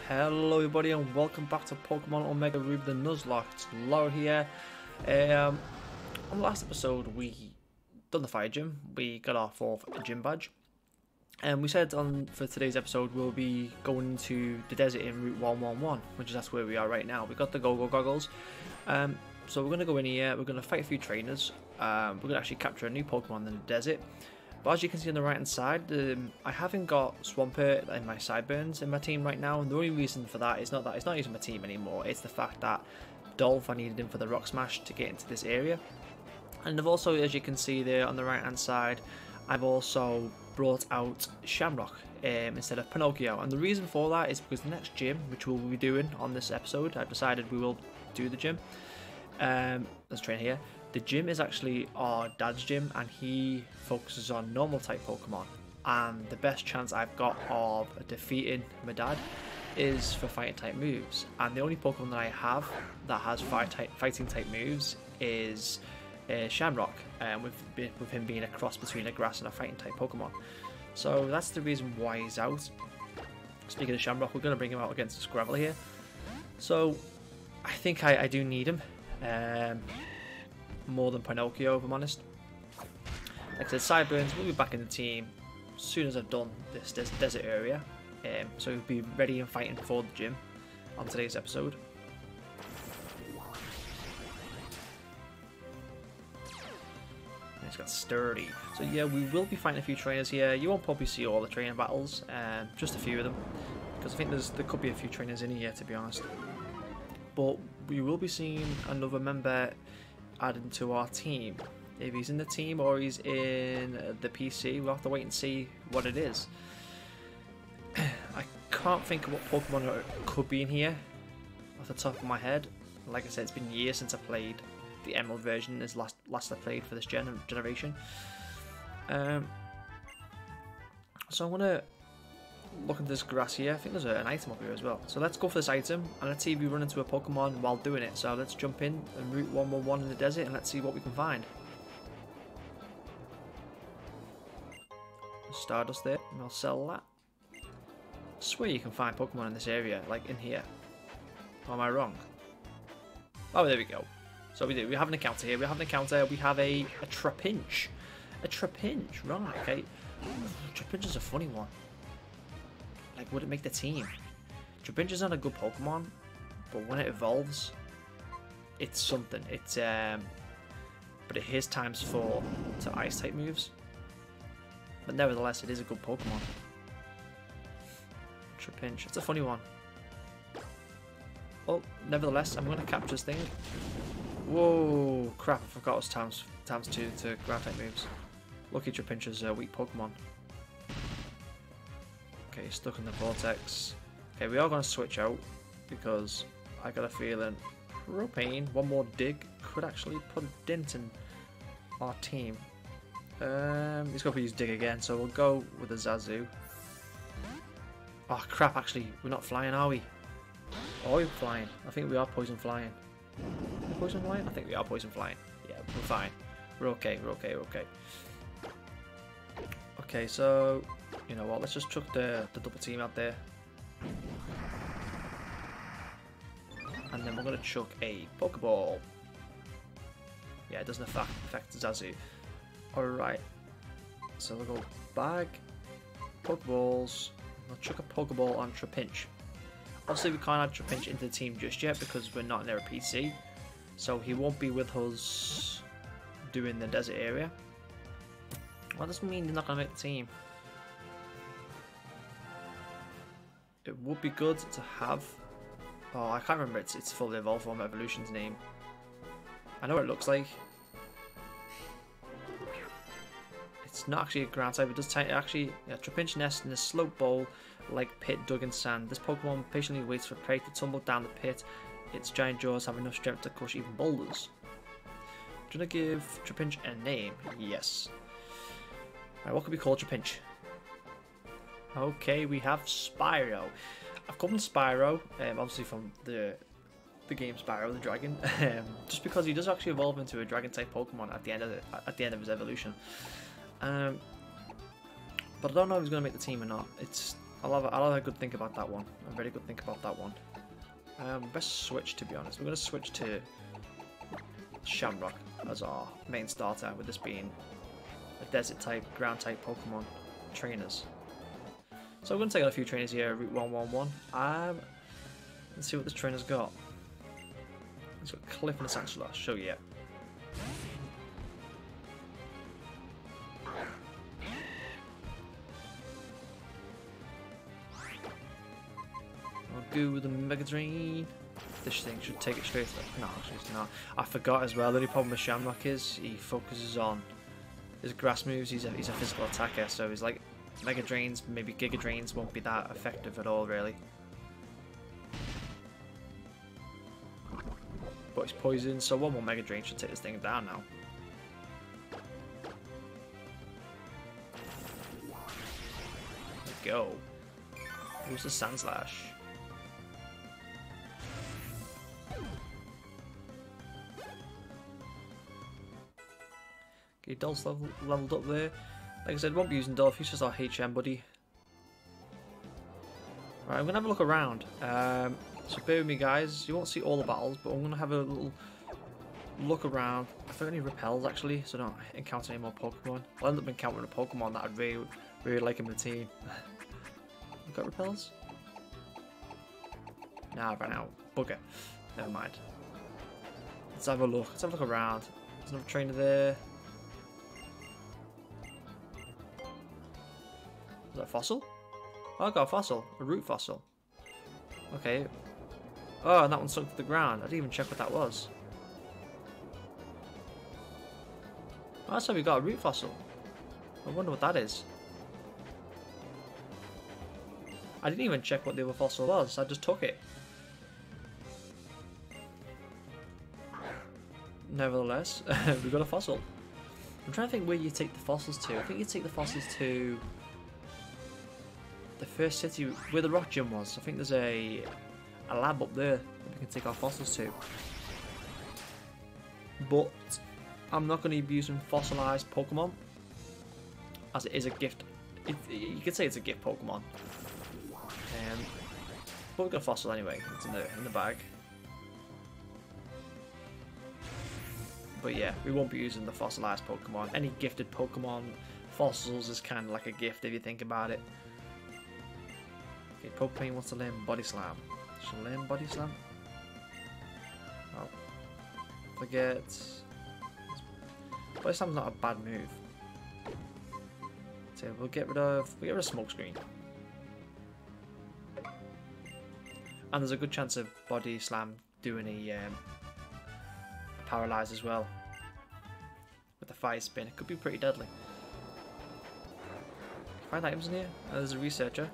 Hello everybody and welcome back to Pokemon Omega Ruby the Nuzlocke. It's Laura here. On the last episode we done the fire gym. We got our 4th gym badge. And we said for today's episode we'll be going into the desert in Route 111, which is that's where we are right now. We got the go-go goggles. So we're going to go in here, we're going to fight a few trainers. We're going to actually capture a new Pokemon in the desert. But as you can see on the right hand side, I haven't got Swampert in my sideburns in my team right now, and the only reason for that is not that it's not using my team anymore, it's the fact that Dolph, I needed him for the Rock Smash to get into this area. And I've also, as you can see there on the right hand side, I've also brought out Shamrock instead of Pinocchio, and the reason for that is because the next gym, which we'll be doing on this episode, I've decided we will do the gym. Let's train here. The gym is actually our dad's gym and he focuses on normal type Pokemon, and the best chance I've got of defeating my dad is for fighting type moves, and the only Pokemon that I have that has fighting type moves is Shamrock, with him being a cross between a grass and a fighting type Pokemon. So that's the reason why he's out. Speaking of Shamrock, we're going to bring him out against this Gravel here, so I think I do need him. More than Pinocchio, if I'm honest. Like I said, Sideburns will be back in the team as soon as I've done this desert area. So we'll be ready and fighting for the gym on today's episode. It's got Sturdy. So yeah, we will be fighting a few trainers here. You won't probably see all the training battles, just a few of them, because I think there could be a few trainers in here, to be honest. But we will be seeing another member added to our team. If he's in the team or he's in the PC, we'll have to wait and see what it is. I can't think of what Pokemon could be in here off the top of my head. Like I said, it's been years since I played the Emerald version. Is last I played for this generation. So I'm gonna look at this grass here. I think there's an item up here as well. So let's go for this item and let's see if we run into a Pokemon while doing it. So let's jump in and Route 111 in the desert and let's see what we can find. Stardust there, and I'll sell that. I swear you can find Pokemon in this area, like in here. Or am I wrong? Oh, there we go. So we do. We have an encounter here. We have an encounter. We have a Trapinch. A Trapinch, right? Okay. Trapinch is a funny one. Like, would it make the team? Trapinch is not a good Pokemon, but when it evolves, it's something. It's but it is ×4 to Ice type moves. But nevertheless, it is a good Pokemon. Trapinch, it's a funny one. Oh, nevertheless, I'm going to capture this thing. Whoa, crap! I forgot it was ×2 to ground type moves. Lucky Trapinch is a weak Pokemon. Okay, stuck in the vortex. Okay, we are going to switch out because I got a feeling Propane, one more dig, could actually put a dent in our team. He's going to use dig again, so we'll go with the Zazu. Oh crap, actually, we're not flying, are we? Oh, we're flying. I think we are poison flying. Are we poison flying? I think we are poison flying. Yeah, we're fine. We're okay, we're okay, we're okay. Okay, so you know what, let's just chuck the double team out there. And then we're going to chuck a Pokeball. Yeah, it doesn't affect Zazu. Alright. So we'll go bag, Pokeballs. I'll chuck a Pokeball on Trapinch. Obviously we can't add Trapinch into the team just yet because we're not near a PC. So he won't be with us doing the desert area. Well, that doesn't mean he's not going to make the team. It would be good to have... Oh, I can't remember its fully evolved form evolution's name. I know what it looks like. It's not actually a ground type. It does actually... Yeah, Trapinch nests in a slope bowl like pit dug in sand. This Pokemon patiently waits for prey to tumble down the pit. Its giant jaws have enough strength to crush even boulders. Do you want to give Trapinch a name? Yes. Right, what could we call Trapinch? Okay, we have Spyro. I've called him Spyro, obviously from the game Spyro the Dragon, just because he does actually evolve into a Dragon type Pokemon at the end of his evolution. But I don't know if he's going to make the team or not. It's I'll have a good think about that one. A very good think about that one. Best switch, to be honest. We're going to switch to Shamrock as our main starter, with this being a desert type, ground type Pokemon trainers. So we're going to take on a few trainers here, Route 111. Let's see what this trainer's got. It's got Cliff and a Sandslash. Show you. I'll go with the Mega Drain. This thing should take it straight. No, actually it's not. I forgot as well. The only problem with Shamrock is he focuses on his grass moves. He's a physical attacker, so he's like Mega Drains, maybe Giga Drains won't be that effective at all, really. But he's poisoned, so one more Mega Drain should take this thing down now. There we go. Who's the Sandslash? Okay, Dolph's leveled up there. Like I said, won't be using Dolph, he's just our HM buddy. Right, I'm going to have a look around. So bear with me, guys. You won't see all the battles, but I'm going to have a little look around. I think I need repels, actually, so I don't encounter any more Pokemon. I'll end up encountering a Pokemon that I'd really like in the team. You got repels? Nah, I ran out. Bugger. Never mind. Let's have a look. Let's have a look around. There's another trainer there. Is that a fossil? Oh, I got a fossil. A root fossil. Okay. Oh, and that one sunk to the ground. I didn't even check what that was. Oh, that's how we got a root fossil. I wonder what that is. I didn't even check what the other fossil was. I just took it. Nevertheless, we got a fossil. I'm trying to think where you take the fossils to. I think you take the fossils to the first city where the rock gym was. I think there's a lab up there that we can take our fossils to. But I'm not going to be using fossilized Pokemon, as it is a gift. You could say it's a gift Pokemon. But we've got a fossil anyway. It's in the bag. But yeah, we won't be using the fossilized Pokemon. Any gifted Pokemon, fossils is kind of like a gift if you think about it. Okay, Pokemon wants to learn Body Slam. Should learn Body Slam? Oh. Forget. Body Slam's not a bad move. So we'll get rid of Smokescreen. And there's a good chance of Body Slam doing a Paralyze as well. With the Fire Spin, it could be pretty deadly. Find items in here? There's a researcher.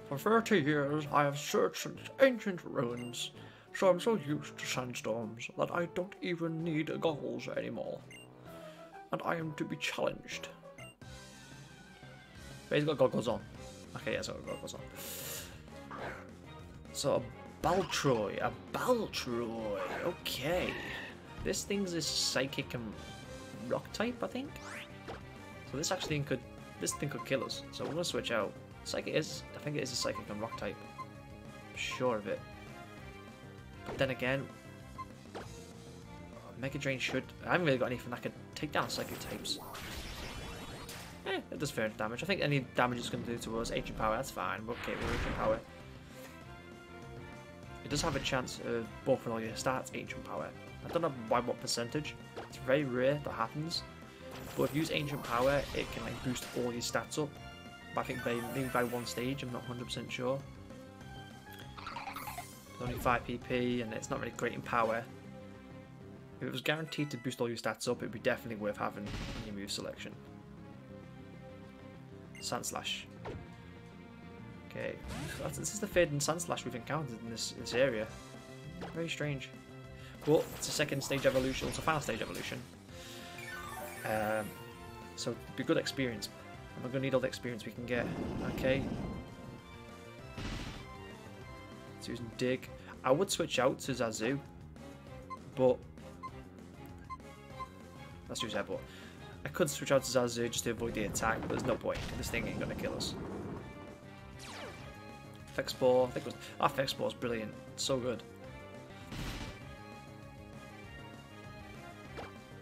For 30 years, I have searched ancient ruins, so I'm so used to sandstorms that I don't even need goggles anymore. And I am to be challenged. But he's got goggles on. Okay, yeah, he's got goggles on. So, a Baltroy. Okay. This thing's a Psychic and Rock type, I think. So this thing could kill us. So we're gonna switch out. I think it is a Psychic and Rock type. I'm sure of it. But then again, Mega Drain should. I haven't really got anything that could take down Psychic types. It does fair damage. I think any damage it's going to do to us, Ancient Power, that's fine. We're okay with Ancient Power. It does have a chance of buffing all your stats, Ancient Power. I don't know by what percentage. It's very rare that happens. But if you use Ancient Power, it can like boost all your stats up. But I think maybe by one stage, I'm not 100% sure. It's only 5 PP and it's not really great in power. If it was guaranteed to boost all your stats up, it would be definitely worth having in your move selection. Sandslash. Okay, this is the third Sandslash we've encountered in this area. Very strange. But it's a second stage evolution, it's a final stage evolution. So it'd be good experience. And we're going to need all the experience we can get. Okay. It's using Dig. I would switch out to Zazu, but let's use Airport. I could switch out to Zazu just to avoid the attack, but there's no point. This thing ain't going to kill us. Fix Spore. I think it was, that Fix Spore is brilliant. It's so good.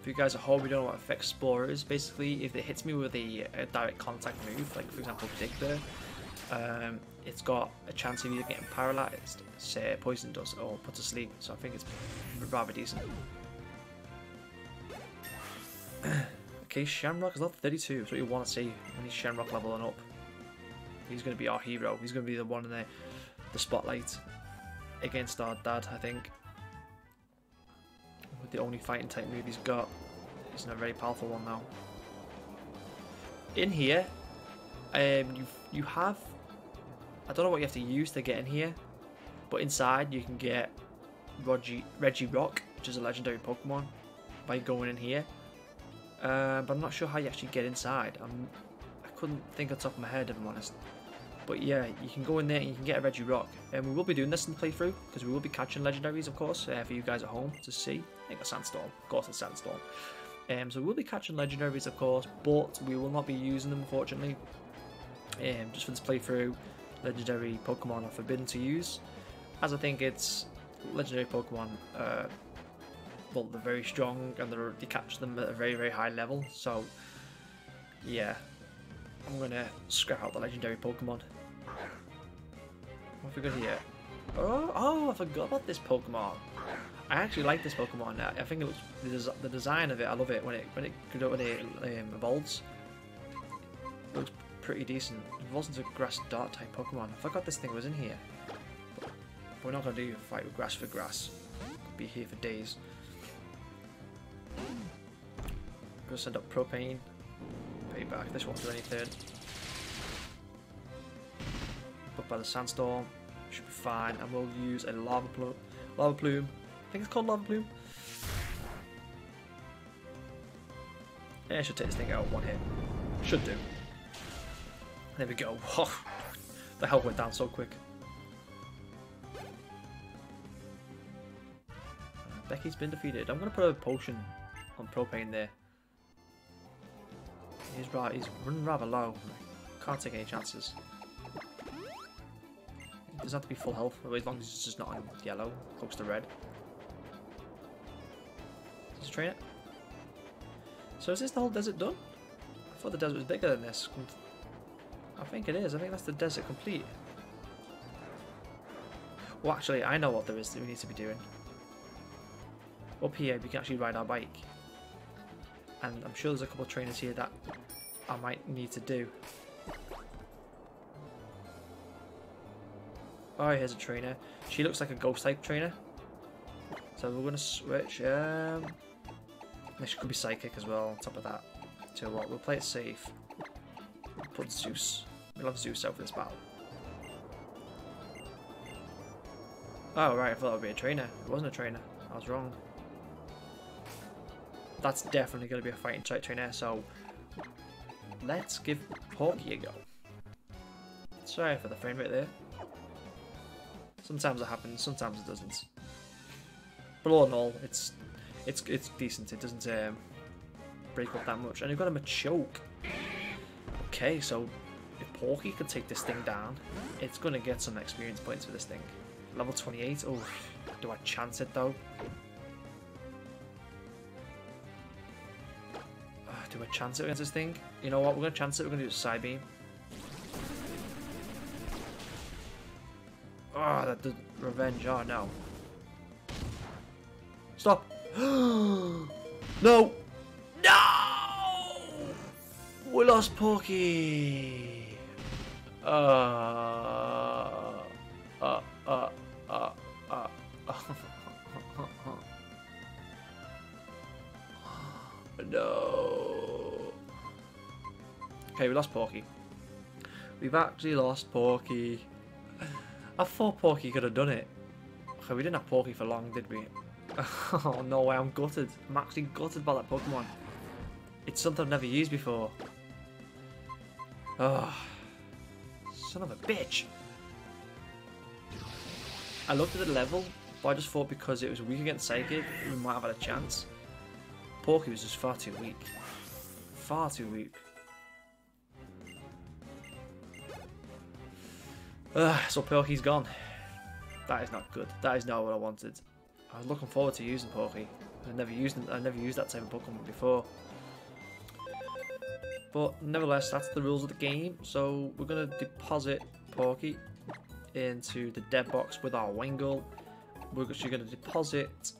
For you guys at home who don't know what a Fix Spore is, basically if it hits me with a direct contact move, like for example Dig Bear, it's got a chance of either getting paralyzed, say poisoned us, or put to sleep. So I think it's rather decent. Okay, Shamrock is level 32. That's what you want to see when he's Shamrock leveling up. He's going to be our hero. He's going to be the one in the spotlight against our dad, I think. With the only fighting type move he's got. He's not a very powerful one now. In here, you have, I don't know what you have to use to get in here, but inside you can get Regirock, which is a legendary Pokemon, by going in here. But I'm not sure how you actually get inside. I couldn't think off the top of my head, if I'm honest. But yeah, you can go in there and you can get a Regirock. And we will be doing this in the playthrough, because we will be catching legendaries, of course, for you guys at home to see. I think a Sandstorm. Of course, a Sandstorm. So we will be catching legendaries, of course, but we will not be using them, unfortunately. Just for this playthrough, legendary Pokemon are forbidden to use, as I think it's legendary Pokemon. Well, they're very strong and you catch them at a very, very high level. So yeah, I'm gonna scrap out the legendary Pokemon. What have we got here? Oh, I forgot about this Pokemon. I actually like this Pokemon. I think it looks the design of it. I love it when it evolves. It looks pretty decent. It evolves into a grass dart type Pokemon. I forgot this thing was in here. But we're not gonna do a fight with grass for grass. Could be here for days. I'm gonna send up Propane. Payback. This won't do anything. Put by the Sandstorm. Should be fine. And we'll use a Lava Plume. I think it's called Lava Plume. Yeah, I should take this thing out one hit. Should do. There we go. The hell went down so quick. Becky's been defeated. I'm going to put a potion on Propane there. He's running rather low. Can't take any chances. He doesn't have to be full health, as long as it's just not on yellow, close to red. Let's train it. So is this the whole desert done? I thought the desert was bigger than this. I think it is. I think that's the desert complete. Well, actually, I know what there is that we need to be doing. Up here, we can actually ride our bike. And I'm sure there's a couple of trainers here that I might need to do. Oh, here's a trainer. She looks like a ghost type trainer. So we're going to switch. She could be psychic as well on top of that. So what? We'll play it safe. Put Zeus. We'll have Zeus out for this battle. Oh, right. I thought it would be a trainer. It wasn't a trainer. I was wrong. That's definitely going to be a fighting type trainer. So let's give Porky a go. Sorry for the frame rate there. Sometimes it happens, sometimes it doesn't. But all in all, it's decent. It doesn't break up that much. And you've got him a choke. Okay, so if Porky could take this thing down, it's going to get some experience points for this thing. Level 28. Oh, do I chance it though? Do I chance it against this thing? You know what? We're going to chance it. We're going to do a side beam. Oh, that did revenge. Oh, no. Stop. No. No! We lost Porky. No. Okay, we lost Porky. We've actually lost Porky. I thought Porky could have done it. Okay, we didn't have Porky for long, did we? Oh no way, I'm gutted. I'm actually gutted by that Pokemon. It's something I've never used before. Oh, son of a bitch. I looked at the level, but I just thought because it was weak against Psychic, we might have had a chance. Porky was just far too weak. Far too weak. So Pokey's gone. That is not good. That is not what I wanted. I was looking forward to using Pokey. I never used that type of Pokemon before. But nevertheless, that's the rules of the game. So we're gonna deposit Pokey into the dead box with our Wingull. We're actually gonna deposit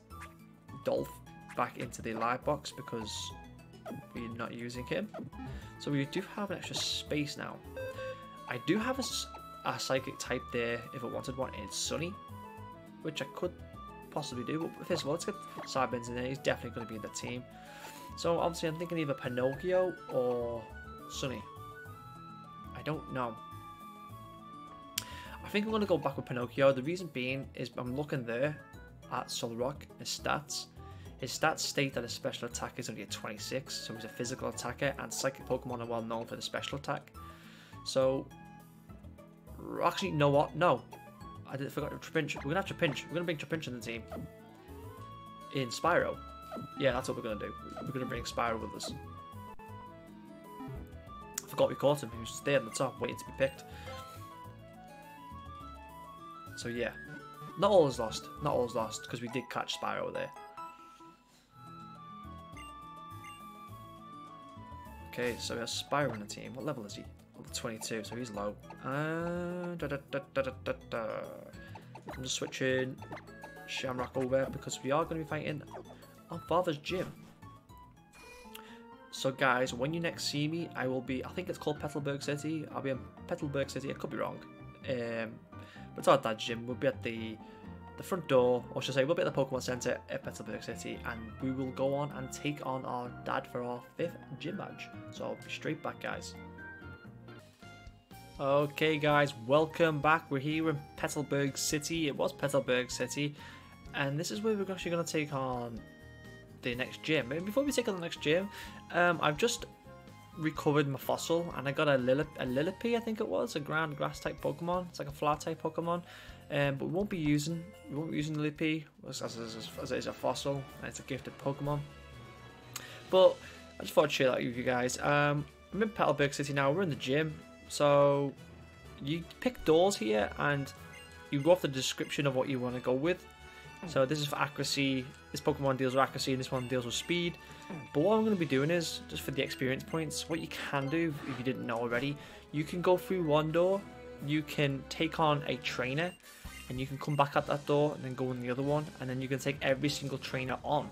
Dolph back into the live box because we're not using him. So we do have an extra space now. I do have a psychic type there if I wanted one in Sunny, which I could possibly do. But first of all, let's get Sidebends in there. He's definitely going to be in the team. So obviously I'm thinking either Pinocchio or Sunny. I don't know. I think I'm going to go back with Pinocchio. The reason being is I'm looking there at Solrock, his stats. His stats state that his special attack is only a 26, so he's a physical attacker, and psychic Pokemon are well known for the special attack. So, actually, you know what? No, I forgot Trapinch. We're gonna have Trapinch. We're gonna bring Trapinch in the team. In Spyro. Yeah, that's what we're gonna do. We're gonna bring Spyro with us. I forgot we caught him. He was just there at the top, waiting to be picked. So yeah, not all is lost. Not all is lost because we did catch Spyro there. Okay, so we have Spyro in the team. What level is he? Level 22, so he's low. I'm just switching Shamrock over because we are going to be fighting our father's gym. So guys, when you next see me, I will be, I think it's called Petalburg City. I'll be in Petalburg City, I could be wrong. But it's our dad's gym. We'll be at the front door, or should I say, we'll be at the Pokemon Center at Petalburg City, and we will go on and take on our dad for our 5th gym badge. So I'll be straight back, guys. Okay, guys, welcome back. We're here in Petalburg City. It was Petalburg City, and this is where we're actually going to take on the next gym. And before we take on the next gym, I've just recovered my fossil, and I got a Lillipede, I think it was, a ground grass type Pokemon. It's like a flower type Pokemon. But we won't be using Lillipede as it is a fossil, and it's a gifted Pokemon. But I just thought I'd share that with you guys. I'm in Petalburg City now. We're in the gym. So you pick doors here, and you go off the description of what you want to go with. So this is for accuracy. This Pokemon deals with accuracy, and this one deals with speed. But what I'm going to be doing is, just for the experience points, what you can do, if you didn't know already, you can go through one door, you can take on a trainer, and you can come back at that door and then go in the other one, and then you can take every single trainer on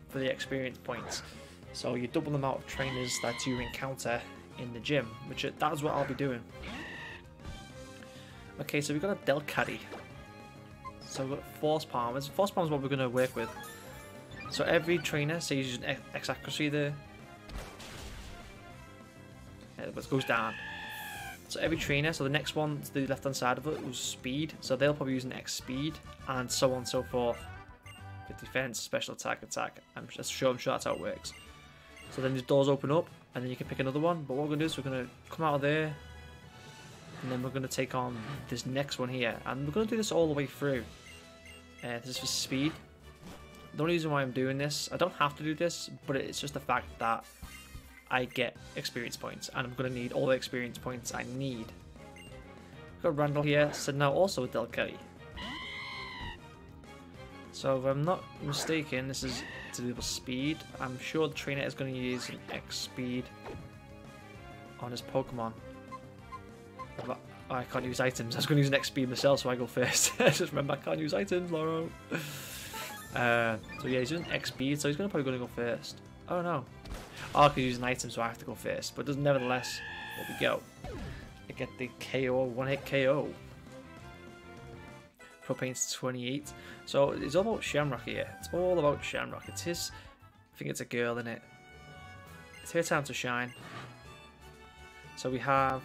for the experience points. So you double the amount of trainers that you encounter in the gym, which that's what I'll be doing. Okay, so we've got a Delcatty. So we've got Force Palmers. Force Palm is what we're going to work with. So every trainer, say he's using X accuracy there. Yeah, it goes down. So every trainer, so the next one to the left hand side of it was speed. So they'll probably use an X speed and so on and so forth. For defense, special attack. I'm sure that's how it works. So then the doors open up and then you can pick another one. But what we're going to do is we're going to come out of there. And then we're going to take on this next one here. And we're going to do this all the way through. This is for speed. The only reason why I'm doing this, I don't have to do this, but it's just the fact that I get experience points. And I'm going to need all the experience points I need. We've got Randall here, sitting out also with Delcatty. So if I'm not mistaken, this is to do with speed. I'm sure the trainer is going to use an X speed on his Pokemon. I can't use items. I was going to use an X speed myself, so I go first. I just remember I can't use items, Lauro. So yeah, he's using X speed, so he's probably going to go first. Oh no. Oh, I could use an item, so I have to go first. But nevertheless, there we go. I get the KO, one hit KO. Propane's 28. So it's all about Shamrock here. It's all about Shamrock. It's his. I think it's a girl in it. It's her time to shine. So we have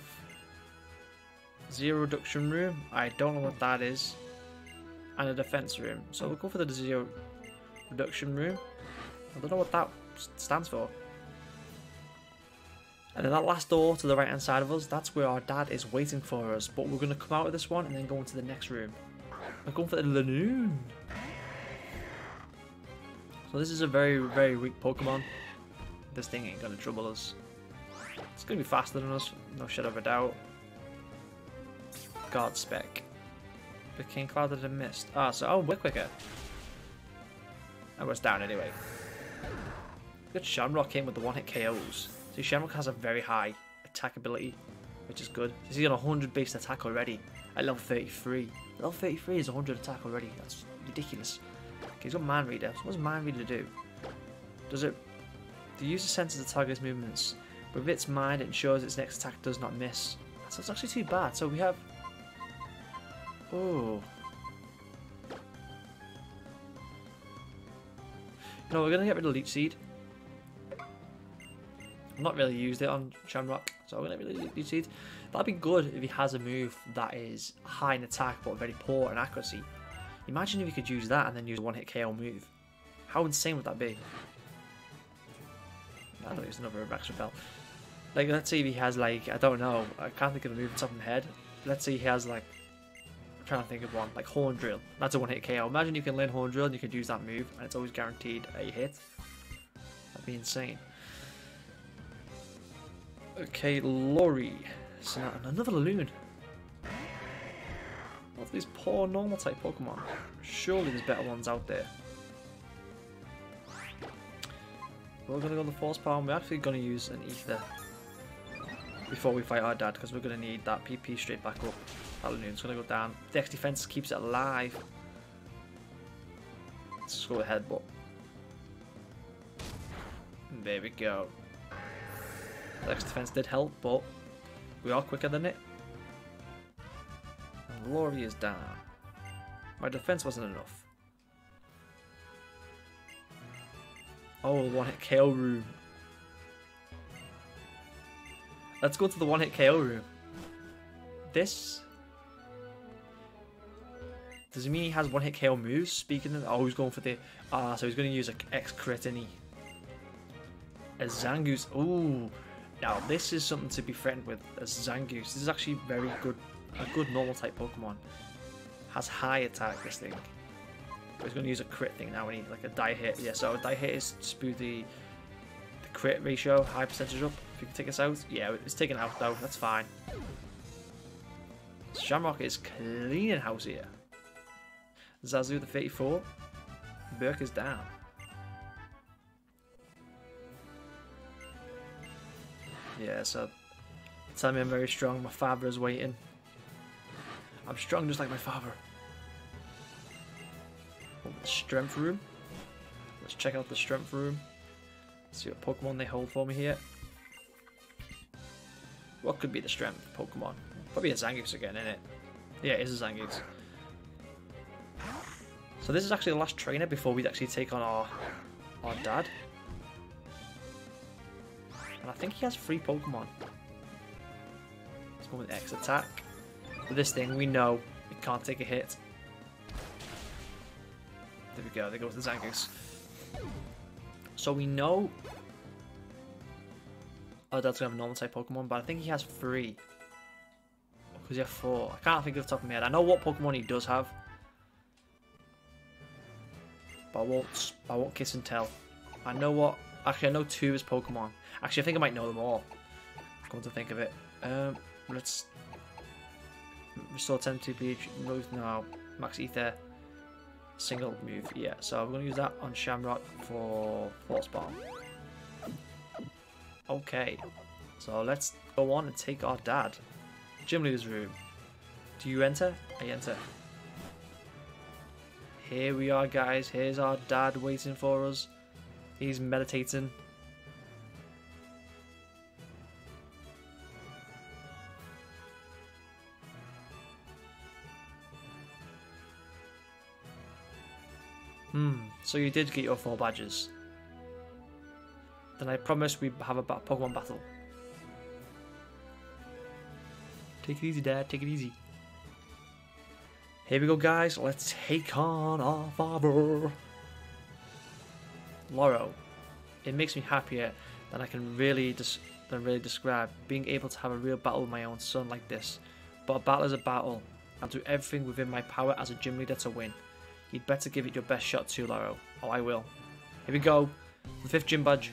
Zero Reduction Room. I don't know what that is. And a Defense Room. So we'll go for the Zero Reduction Room. I don't know what that stands for. And then that last door to the right hand side of us, that's where our dad is waiting for us. But we're going to come out of this one and then go into the next room. We're going for the Lanoon. So this is a very, very weak Pokemon. This thing ain't going to trouble us. It's going to be faster than us, no shadow of a doubt. guard spec. Became clouded and missed. Ah, so oh, we're quicker. I was down anyway. Good. Shamrock in with the one-hit KOs. See, Shamrock has a very high attack ability, which is good. He's on 100 base attack already at level 33. Level 33 is 100 attack already. That's ridiculous. Okay, he's got Mind Reader. So what does Mind Reader do? Does it... The user senses the target's movements. With its mind, it ensures its next attack does not miss. So it's actually too bad. So we have... Oh. You know, we're going to get rid of Leech Seed. I've not really used it on Shamrock, so I'm going to get rid of Leech Seed. That'd be good if he has a move that is high in attack but very poor in accuracy. Imagine if he could use that and then use a one-hit KO move. How insane would that be? I don't use another extra bell. Like, let's say if he has, like, I don't know, I can't think of a move on top of my head. Let's say he has, like, I'm trying to think of one, like Horn Drill. That's a one-hit KO. Imagine you can learn Horn Drill and you can use that move, and it's always guaranteed a hit. That'd be insane. Okay, Lori. So, another Laloon. What are these poor normal type Pokemon? Surely there's better ones out there. We're going to go to the Force Palm. We're actually going to use an Ether before we fight our dad, because we're going to need that PP straight back up. That Laloon's going to go down. Dex Defense keeps it alive. Let's just go with Headbutt. There we go. Dex Defense did help, but we are quicker than it. And Lori is down. My defense wasn't enough. Oh, one-hit KO room. Let's go to the one-hit KO room. This... Does it mean he has one-hit KO moves? Speaking of... Oh, he's going for the... so he's going to use an X-Crit, isn't he? A Zangoose. Ooh. Now, this is something to be threatened with. A Zangoose. This is actually very good. A good normal type Pokemon. Has high attack, this thing. But he's going to use a crit thing now. We need like a die hit. Yeah, so a die hit is to smooth the crit ratio, high percentage up. If you can take us out. Yeah, it's taken out though. That's fine. Shamrock is cleaning house here. Zazu the 34. Burke is down. Yeah, so tell me I'm very strong. My father is waiting. I'm strong just like my father. Oh, the strength room. Let's check out the strength room. See what Pokemon they hold for me here. What could be the strength Pokemon? Probably a Zangoose again, isn't it? Yeah, it is a Zangoose. So this is actually the last trainer before we actually take on our dad. And I think he has 3 Pokemon. Let's go with X attack. With this thing, we know it can't take a hit. There we go, there goes the Zangoose. So we know our dad's gonna have a normal type Pokemon, but I think he has 3. Because he has 4. I can't think of the top of my head. I know what Pokemon he does have. But I won't kiss and tell. I know what... Actually, I know 2 of his Pokemon. Actually, I think I might know them all. Come to think of it. Let's... Restore 10 TP. No, Max Ether. Single move. Yeah, so we're going to use that on Shamrock for Force Bomb. Okay. So let's go on and take our dad. Gym Leader's room. Do you enter? I enter. Here we are, guys. Here's our dad waiting for us. He's meditating. So you did get your 4 badges. Then I promise we have a Pokemon battle. Take it easy, Dad. Take it easy. Here we go, guys. Let's take on our father. Loro. It makes me happier than I can really describe being able to have a real battle with my own son like this. But a battle is a battle. I'll do everything within my power as a gym leader to win. You'd better give it your best shot too, Loro. Oh, I will. Here we go. The 5th gym badge.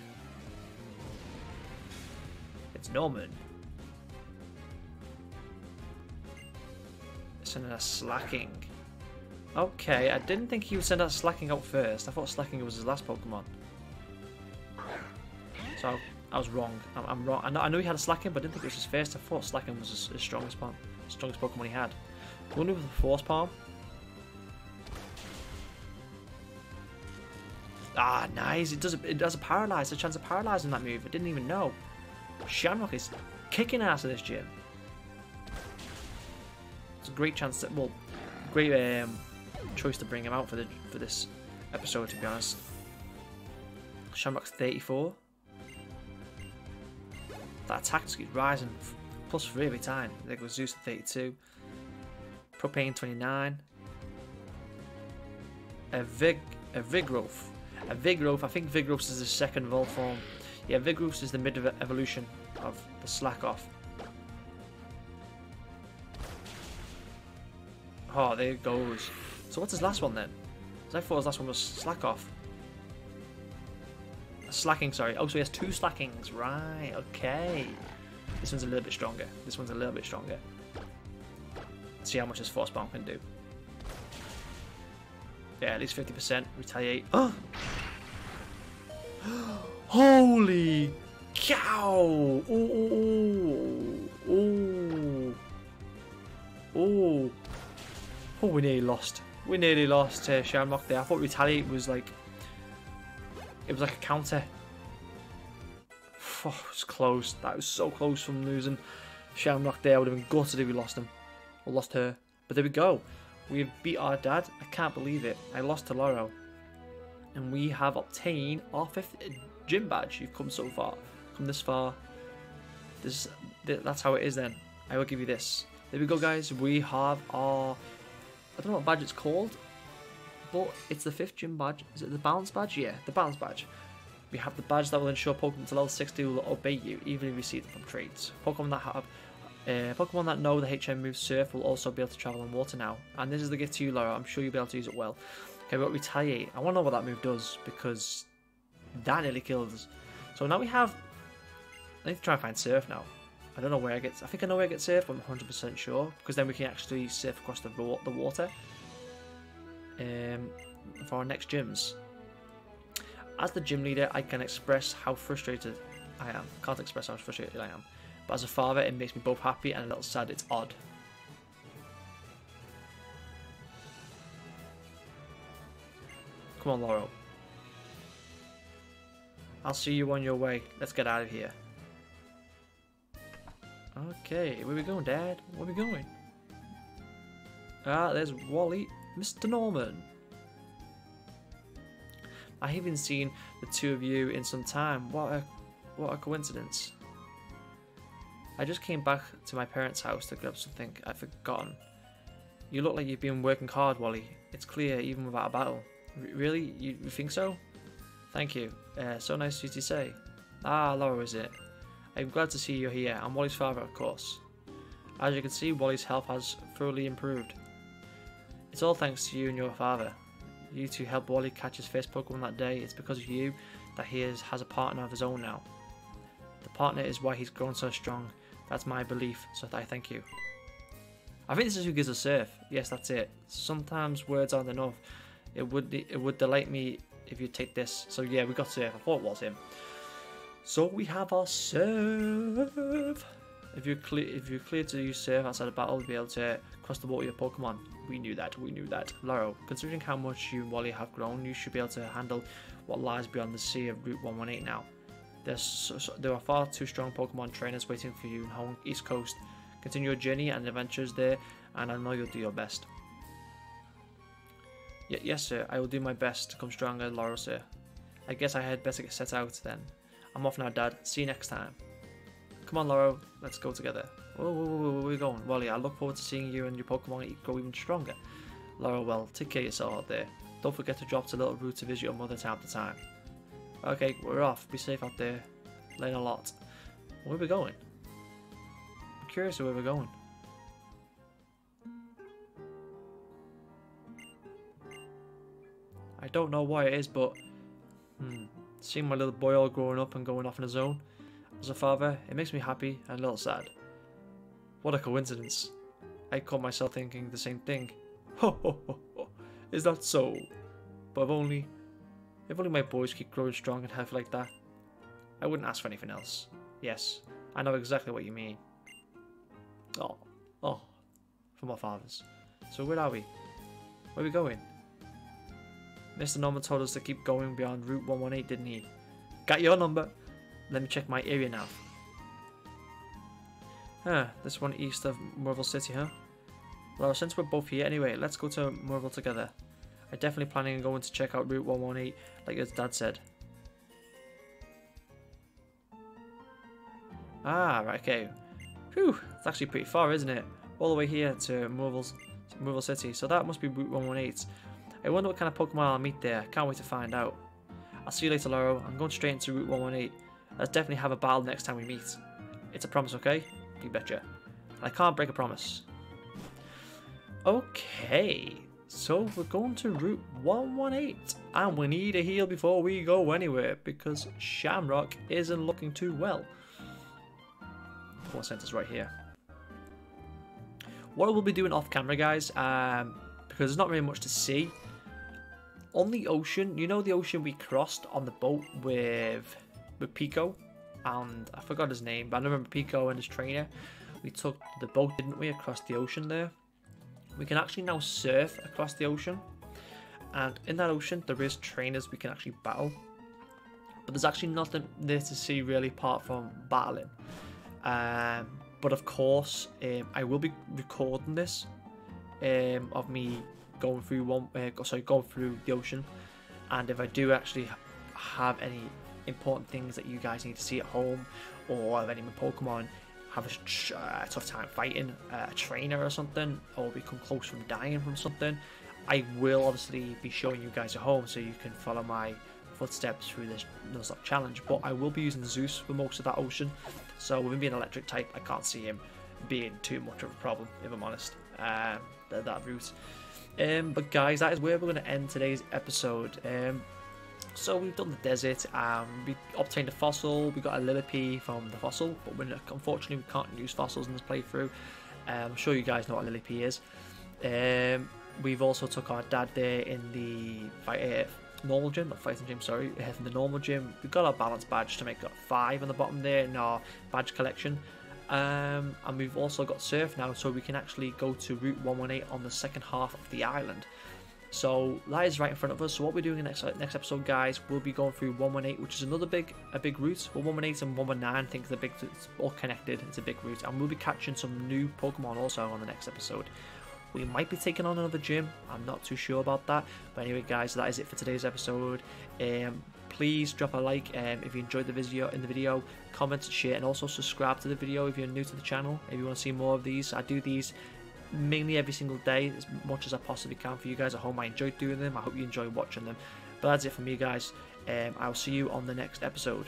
It's Norman. Sending a Slacking. Okay, I didn't think he would send out Slacking out first. I thought Slacking was his last Pokemon. So I was wrong. I'm wrong. I know he had a Slacking, but I didn't think it was his first. I thought Slacking was his strongest Pokemon he had. Going with the Force Palm. Ah, nice. It does a paralyze. A chance of paralyzing that move. I didn't even know. Shamrock is kicking ass of this gym. It's a great chance that, well, great choice to bring him out for this episode, to be honest. Shamrock's 34. That attack just keeps rising. +3 every time. There goes Zeus at 32. Propane 29. A Vigoroth. A Vigoroth. I think Vigoroth is the second evolve form. Yeah, Vigoroth is the mid evolution of the Slack Off. Oh, there it goes. So what's his last one then? Because I thought his last one was Slack Off. Slacking, sorry. Oh, so he has 2 Slackings. Right, okay. This one's a little bit stronger. Let's see how much this Force Bomb can do. Yeah, at least 50%. Retaliate. Oh! Holy cow! Oh! Oh! Oh, we nearly lost. We nearly lost Shamrock there. I thought Retaliate was like... It was like a counter. Oh, it was close. That was so close from losing Shamrock there. I would have been gutted if we lost him. Or lost her. But there we go. We have beat our dad. I can't believe it. I lost to Loro. And we have obtained our 5th gym badge. You've come so far. Come this far. That's how it is then. I will give you this. There we go, guys. We have our... I don't know what badge it's called. But it's the 5th gym badge. Is it the balance badge? Yeah, the balance badge. We have the badge that will ensure Pokemon to level 60 will obey you, even if you see them from trades. Pokemon that know the HM move Surf will also be able to travel on water now. And this is the gift to you, Laura. I'm sure you'll be able to use it well. Okay, we've got Retaliate. I want to know what that move does, because that nearly killed us. So now we have... I need to try and find Surf now. I don't know where I get... I think I know where I get Surf, but I'm 100% sure. Because then we can actually surf across the water. For our next gyms. As the gym leader, I can express how frustrated I am. Can't express how frustrated I am. But as a father, it makes me both happy and a little sad. It's odd. Come on, Laurel. I'll see you on your way. Let's get out of here. Okay, where are we going, Dad? Where are we going? Ah, there's Wally. Mr. Norman. I haven't seen the 2 of you in some time. What a coincidence. I just came back to my parents' house to grab something I'd forgotten. You look like you've been working hard, Wally. It's clear, even without a battle. Really? You think so? Thank you. So nice of you to say. Ah, Laura, is it? I'm glad to see you're here. I'm Wally's father, of course. As you can see, Wally's health has thoroughly improved. It's all thanks to you and your father. You two helped Wally catch his first Pokemon that day. It's because of you that he has a partner of his own now. The partner is why he's grown so strong. That's my belief, so I thank you. I think this is who gives us Surf. Yes, that's it. Sometimes words aren't enough. It would delight me if you take this. So yeah, we got Surf. I thought it was him. So we have our Surf. If you're clear to use Surf outside of battle, you'll be able to cross the water with your Pokemon. We knew that. Laurel, considering how much you and Wally have grown, you should be able to handle what lies beyond the sea of Route 118 now. There are far too strong Pokemon trainers waiting for you in home East Coast. Continue your journey and adventures there, and I know you'll do your best. Yes, sir. I will do my best to come stronger, Laurel, sir. I guess I had better get set out then. I'm off now, Dad. See you next time. Come on, Laurel. Let's go together. Whoa, where are we going? Wally, I look forward to seeing you and your Pokemon grow even stronger. Laurel, well, take care of yourself out there. Don't forget to drop to Little Root to visit your mother time to time. Okay, we're off. Be safe out there. Learn a lot. Where are we going? I'm curious where we're going. I don't know why it is, but seeing my little boy all growing up and going off on his own, as a father, it makes me happy and a little sad. What a coincidence. I caught myself thinking the same thing. Ho ho ho ho. Is that so? But if only my boys keep growing strong and healthy like that, I wouldn't ask for anything else. Yes, I know exactly what you mean. Oh, from our fathers. So where are we? Where are we going? Mr. Norman told us to keep going beyond Route 118, didn't he? Got your number. Let me check my area now. This one east of Merville City, huh? Well, since we're both here anyway, let's go to Merville together. I'm definitely planning on going to check out Route 118, like his dad said. Ah, right, okay. Whew, it's actually pretty far, isn't it? All the way here to Merville City, so that must be Route 118. I wonder what kind of Pokemon I'll meet there. Can't wait to find out. I'll see you later, Lauro. I'm going straight into Route 118. Let's definitely have a battle next time we meet. It's a promise, okay? You betcha. I can't break a promise. Okay, so we're going to Route 118. And we need a heal before we go anywhere, because Shamrock isn't looking too well. Pokemon Center's right here. What we'll be doing off camera, guys, because there's not really much to see. On the ocean, you know the ocean we crossed on the boat with Pico, and I forgot his name, but I remember Pico and his trainer. We took the boat, didn't we, across the ocean there. We can actually now surf across the ocean, and in that ocean there is trainers we can actually battle, but there's actually nothing there to see really apart from battling. But of course, I will be recording this of me going through going through the ocean, and if I do actually have any important things that you guys need to see at home, or if any of my Pokemon have a tough time fighting a trainer or something, or become close from dying from something, I will obviously be showing you guys at home so you can follow my footsteps through this Nuzlocke challenge. But I will be using Zeus for most of that ocean, so with him being electric type, I can't see him being too much of a problem, if I'm honest, that route. But guys, that is where we're going to end today's episode. So we've done the desert, we obtained a fossil, we got a Lillipede from the fossil, but unfortunately we can't use fossils in this playthrough. I'm sure you guys know what a Lillipede is. We've also took our dad there in the normal gym, not fighting gym, sorry, from the normal gym. We've got our balance badge to make 5 on the bottom there in our badge collection. And we've also got surf now, so we can actually go to Route 118 on the second half of the island. So that is right in front of us. So what we're doing in the next episode, guys, we'll be going through 118, which is another big route. Well, 118 and 119, I think they're big. It's all connected. It's a big route, and we'll be catching some new Pokemon also on the next episode. We might be taking on another gym. I'm not too sure about that. But anyway, guys, that is it for today's episode. Please drop a like if you enjoyed the video, comment, share, and also subscribe to the video if you're new to the channel. If you want to see more of these, I do these mainly every single day, as much as I possibly can for you guys at home. I enjoy doing them. I hope you enjoy watching them. But that's it from me, guys. I'll see you on the next episode.